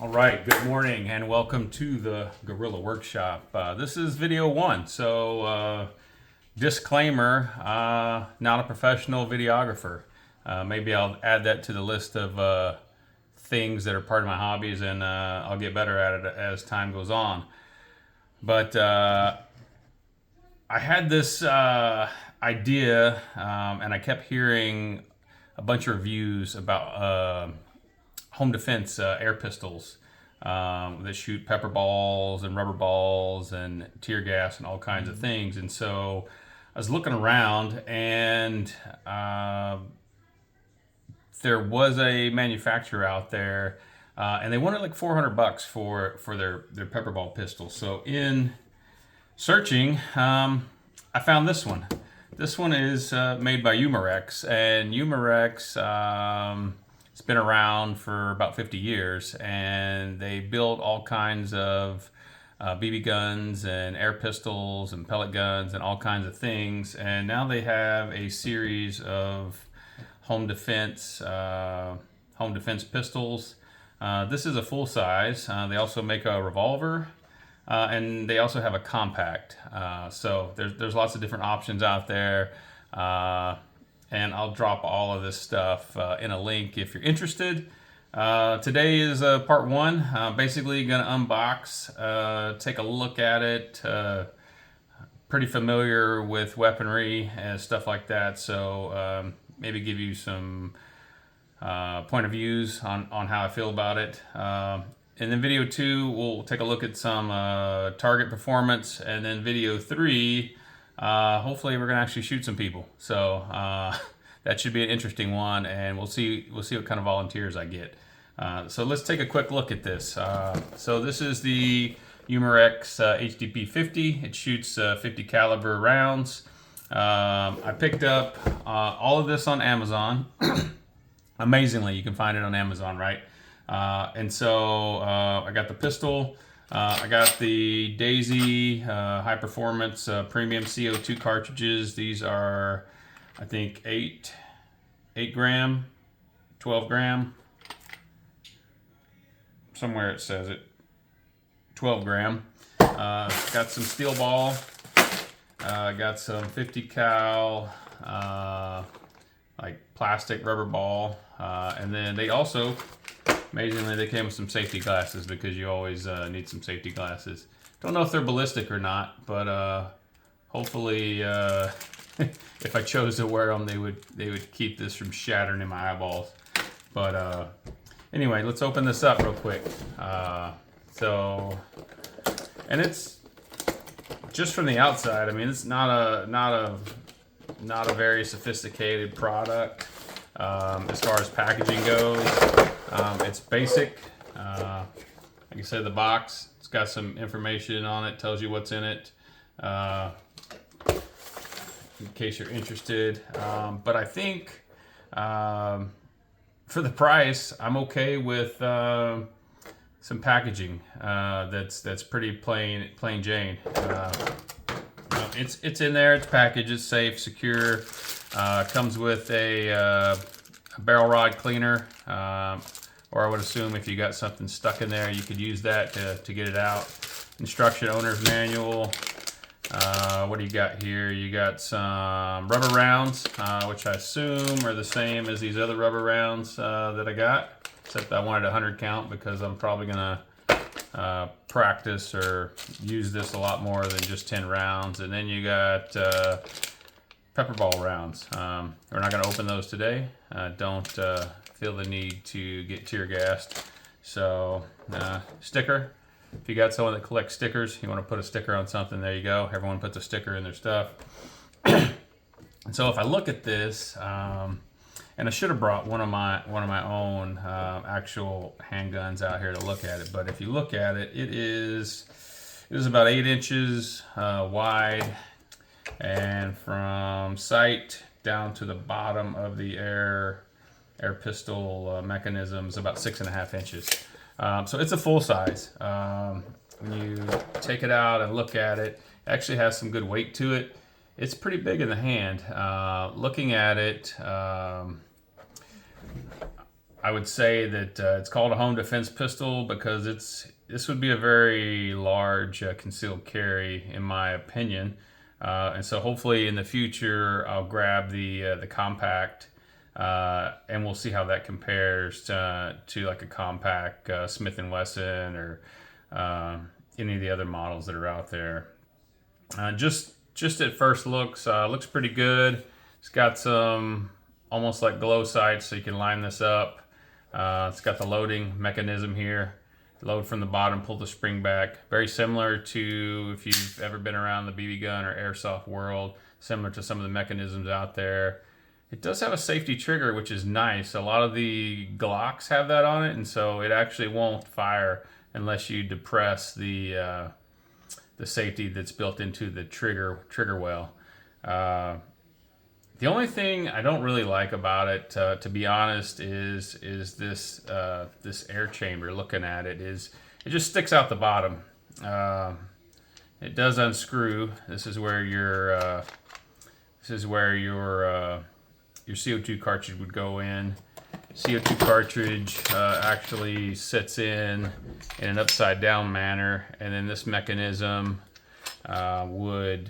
All right, good morning and welcome to the Gorilla Workshop. This is video one, so disclaimer, not a professional videographer. Maybe I'll add that to the list of things that are part of my hobbies, and I'll get better at it as time goes on. But I had this idea, and I kept hearing a bunch of reviews about home defense air pistols that shoot pepper balls and rubber balls and tear gas and all kinds of things. And so I was looking around, and there was a manufacturer out there, and they wanted like $400 for their pepper ball pistol. So in searching, I found this one. This one is made by Umarex, and Umarex, it's been around for about 50 years, and they build all kinds of BB guns and air pistols and pellet guns and all kinds of things. And now they have a series of home defense pistols. This is a full size. They also make a revolver. And they also have a compact. So there's lots of different options out there. And I'll drop all of this stuff in a link if you're interested. Today is part one. Basically going to unbox, take a look at it. Pretty familiar with weaponry and stuff like that. So maybe give you some point of views on how I feel about it. And then video two, we'll take a look at some target performance. And then video three, hopefully we're gonna actually shoot some people. So that should be an interesting one, and we'll see what kind of volunteers I get. So let's take a quick look at this. So this is the Umarex HDP 50. It shoots 50 caliber rounds. I picked up all of this on Amazon. Amazingly, you can find it on Amazon, right? And so I got the pistol, I got the Daisy high performance premium CO2 cartridges. These are, I think, 8 gram, 12 gram, somewhere it says it, 12 gram. Got some steel ball, got some 50 cal, like plastic rubber ball, and then they also, amazingly, they came with some safety glasses, because you always need some safety glasses. Don't know if they're ballistic or not, but hopefully, if I chose to wear them, they would keep this from shattering in my eyeballs. But anyway, let's open this up real quick. And it's just from the outside. I mean, it's not a very sophisticated product as far as packaging goes. It's basic. Like I said, the box, it's got some information on it, tells you what's in it, in case you're interested. But I think for the price, I'm okay with some packaging that's pretty plain Jane. It's in there, it's packaged, it's safe, secure. Comes with a barrel rod cleaner, or I would assume if you got something stuck in there, you could use that to get it out. Instruction owner's manual. What do you got here? You got some rubber rounds, which I assume are the same as these other rubber rounds that I got, except I wanted a 100 count because I'm probably gonna practice or use this a lot more than just 10 rounds. And then you got pepper ball rounds. We're not going to open those today. Don't feel the need to get tear gassed. So sticker. If you got someone that collects stickers, you want to put a sticker on something, there you go. Everyone puts a sticker in their stuff. And so if I look at this, and I should have brought one of my own actual handguns out here to look at it. But if you look at it, it is about 8 inches wide, and from sight down to the bottom of the air pistol mechanism is about 6.5 inches. So it's a full size. When you take it out and look at it, it actually has some good weight to it. It's pretty big in the hand. Looking at it, I would say that it's called a home defense pistol because this would be a very large concealed carry, in my opinion. And so hopefully in the future I'll grab the compact, and we'll see how that compares to like a compact Smith and Wesson or any of the other models that are out there. Just at first looks pretty good. It's got some almost like glow sights, so you can line this up. It's got the loading mechanism here. Load from the bottom, pull the spring back. Very similar to if you've ever been around the BB gun or airsoft world, similar to some of the mechanisms out there. It does have a safety trigger, which is nice. A lot of the Glocks have that on it, and so it actually won't fire unless you depress the safety that's built into the trigger well. The only thing I don't really like about it, to be honest, is this this air chamber. Looking at it, it just sticks out the bottom. It does unscrew. This is where your your CO2 cartridge would go in. CO2 cartridge actually sits in an upside down manner, and then this mechanism would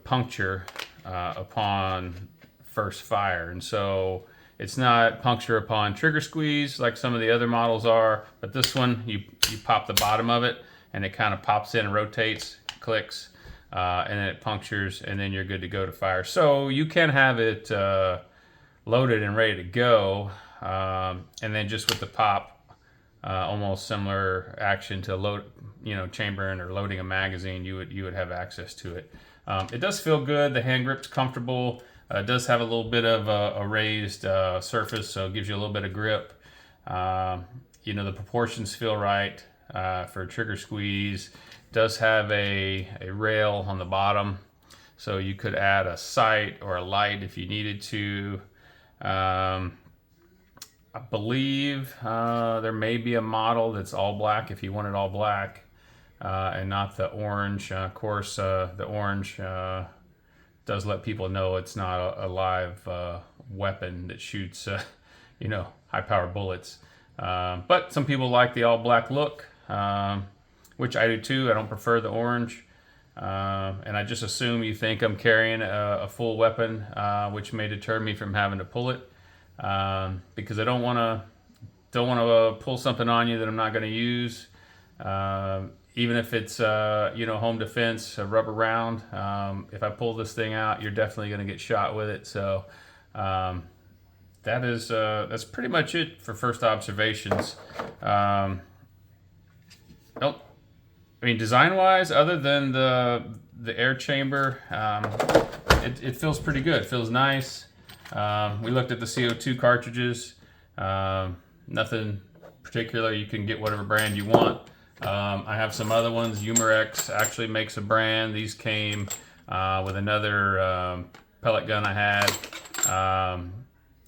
puncture upon first fire. And so it's not puncture upon trigger squeeze like some of the other models are, but this one you pop the bottom of it and it kind of pops in and rotates, clicks, and then it punctures, and then you're good to go to fire. So you can have it loaded and ready to go, and then just with the pop, almost similar action to load, chambering or loading a magazine, you would have access to it. It does feel good. The hand grip's comfortable. It does have a little bit of a raised surface, so it gives you a little bit of grip. The proportions feel right for a trigger squeeze. It does have a rail on the bottom, so you could add a sight or a light if you needed to. I believe there may be a model that's all black if you want it all black. And not the orange. Of course, the orange does let people know it's not a live weapon that shoots, high-powered bullets. But some people like the all-black look, which I do too. I don't prefer the orange. And I just assume you think I'm carrying a full weapon, which may deter me from having to pull it, because I don't want to pull something on you that I'm not going to use. Even if it's home defense, a rubber round, if I pull this thing out, you're definitely going to get shot with it. So that's pretty much it for first observations. Design wise, other than the air chamber, it feels pretty good. It feels nice. We looked at the CO2 cartridges. Nothing particular. You can get whatever brand you want. I have some other ones. Umarex actually makes a brand. These came with another pellet gun I had.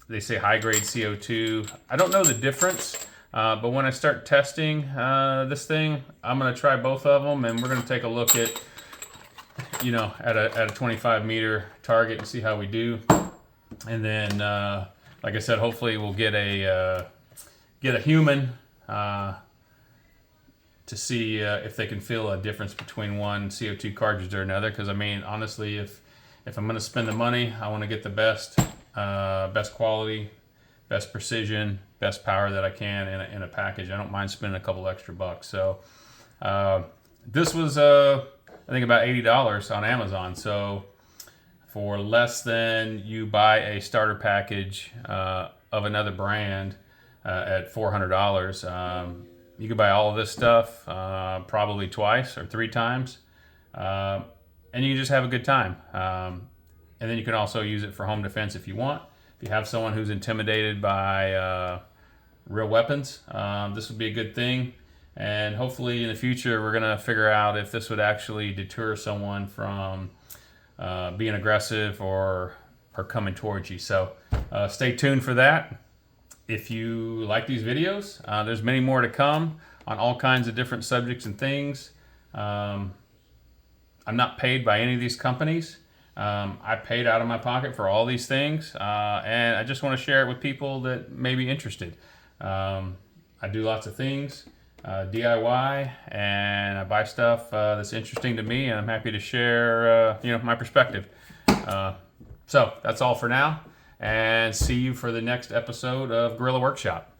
They say high grade CO2. I don't know the difference, but when I start testing this thing, I'm going to try both of them, and we're going to take a look at a 25 meter target and see how we do. And then, like I said, hopefully we'll get a human to see if they can feel a difference between one CO2 cartridge or another. Because honestly, if I'm going to spend the money, I want to get the best quality, best precision, best power that I can in a package. I don't mind spending a couple extra bucks. So this was I think about $80 on Amazon. So for less than you buy a starter package of another brand at $400. You could buy all of this stuff probably twice or three times, and you can just have a good time. And then you can also use it for home defense if you want. If you have someone who's intimidated by real weapons, this would be a good thing. And hopefully in the future, we're going to figure out if this would actually deter someone from being aggressive or coming towards you. So stay tuned for that. If you like these videos, there's many more to come on all kinds of different subjects and things. I'm not paid by any of these companies. I paid out of my pocket for all these things, and I just want to share it with people that may be interested. I do lots of things, DIY, and I buy stuff that's interesting to me, and I'm happy to share, my perspective. So that's all for now, and see you for the next episode of Guerrilla Workshop.